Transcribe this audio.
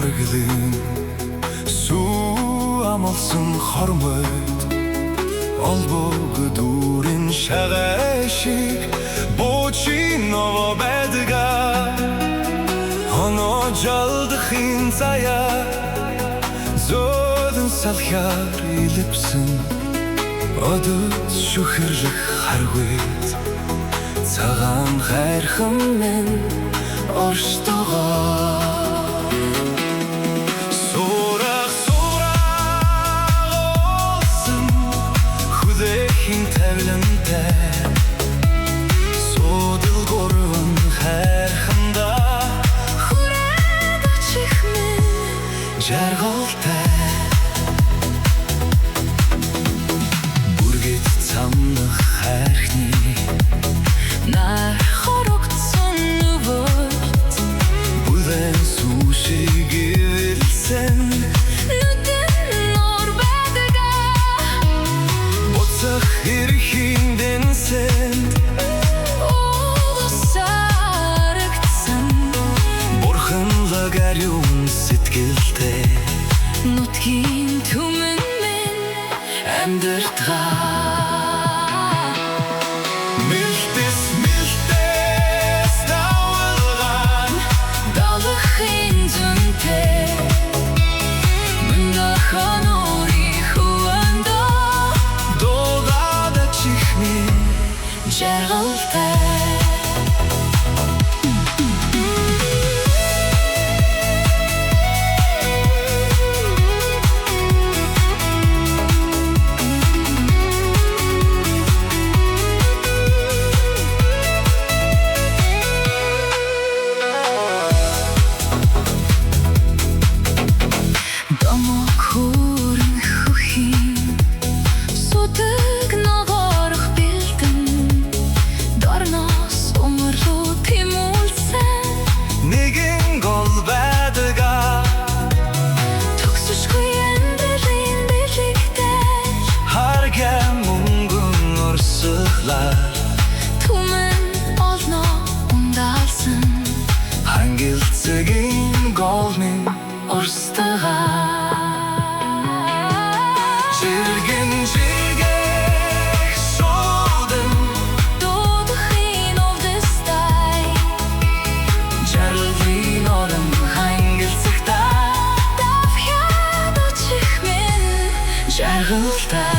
Аргилын сүү амалсан хормойд Олбог дүүрэн шагашиг Бочи ново байдга Оно жалдахын заяа Зөөлөн салхиар илэвсэн Одод шүхэрэх харгүйд Цагаан хайрхан минь орштогоо Содыл горын хайрханда Хүрээд очих минь жаргалтай Бүргэд цамнах хайрхны Нар хорогдсон өвөлт Бүлэн сүүшиг ивэлсэн Нүдэн нор байдга Боцах эрхийн дэнсэнд Олосарагдсан Бурханлаг ариун сэтгэлтэй Нутгийн түмэн минь амьдартгаа Мэлтэс давалгаан Далахын зүнтэй Мөнөхан жаргалтай Домок хүрэн хөхийн Судаг ногоорох бэлдэн Дорноос умарлуу тэмүүлсэн Нэгэн гол байдга Төгсөшгүй амьдралын дэлгдээ Харгай мөнгөн урсгалаар Түмэн олно ундаалсан Хангилцгийн гол минь урстгаа Жиргэн жиргэх шуудын Дуудахын овдэстай Жарлын орон хангилцагтай Давхяд очих минь жаргалтай